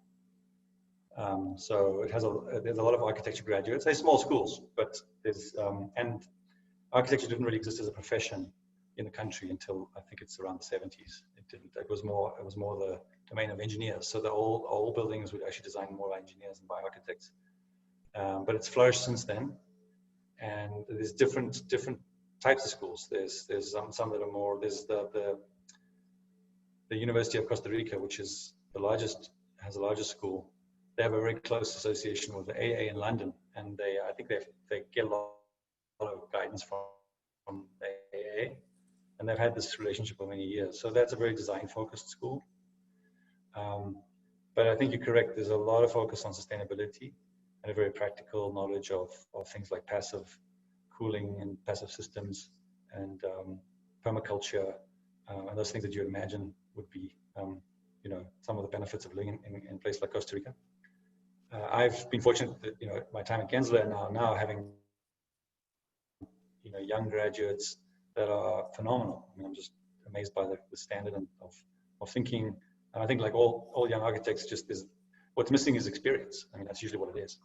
A: So it has there's a lot of architecture graduates. They're small schools, but there's and architecture didn't really exist as a profession in the country until I think it's around the 70s. It didn't. It was more the domain of engineers. So the old buildings were actually designed more by engineers than by architects. But it's flourished since then, and there's different types of schools. There's some that are more. There's the University of Costa Rica, which is has the largest school, they have a very close association with the AA in London, and I think they get a lot of guidance from the AA, and they've had this relationship for many years. So that's a very design-focused school. But I think you're correct. There's a lot of focus on sustainability and a very practical knowledge of things like passive cooling and passive systems and permaculture, and those things that you imagine would be, some of the benefits of living in a place like Costa Rica. I've been fortunate that, my time at Gensler now having, young graduates that are phenomenal. I mean, I'm just amazed by the standard of thinking. And I think like all young architects, what's missing is experience. I mean, that's usually what it is.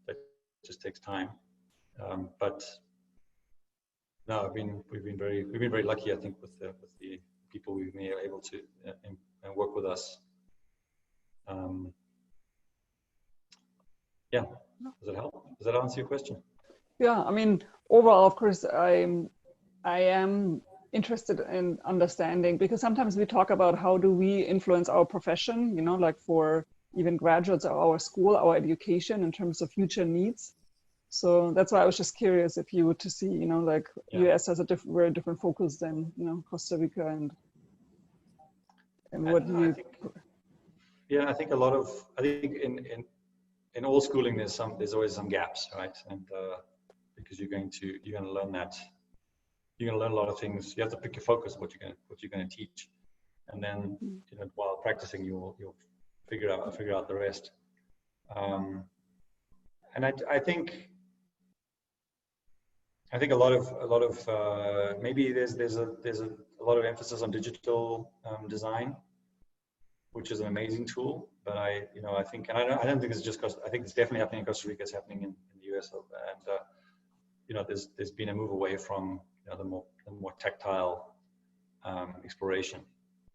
A: That just takes time. But no, we've been very lucky, I think, with the people we've been able to work with us. Yeah, does it help? Does that answer your question? Yeah, I mean, overall, of course, I am interested in understanding, because sometimes we talk about how do we influence our profession, like for even graduates of our school, our education in terms of future needs. So that's why I was just curious if you were to see, US has a very different focus than, Costa Rica and what you. I think I think in all schooling, there's always some gaps, right? And because you're going to learn that. You're going to learn a lot of things. You have to pick your focus on what you're going to teach, and then while practicing, you'll figure out the rest. And I think a lot of maybe there's a lot of emphasis on digital design, which is an amazing tool. But I think, and I don't think it's just I think it's definitely happening in Costa Rica. It's happening in the US, and there's been a move away from the more tactile exploration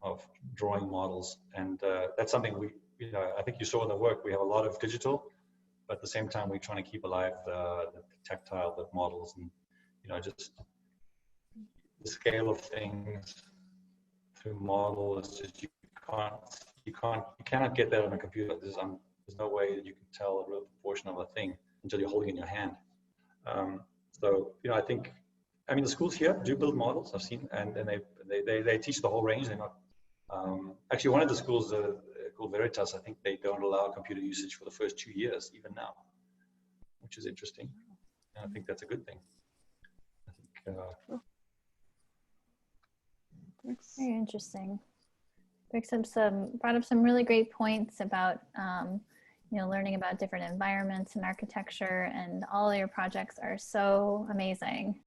A: of drawing models, and that's something I think you saw in the work. We have a lot of digital, but at the same time we're trying to keep alive the tactile, the models, and just the scale of things through models. Just you cannot get that on a computer. There's no way that you can tell a real proportion of a thing until you're holding it in your hand. So I think. I mean, the schools here do build models. I've seen, and they teach the whole range. They're not actually one of the schools called Veritas. I think they don't allow computer usage for the first 2 years, even now, which is interesting. And I think that's a good thing. I think.
C: Very interesting. Brought up some really great points about learning about different environments and architecture, and all your projects are so amazing.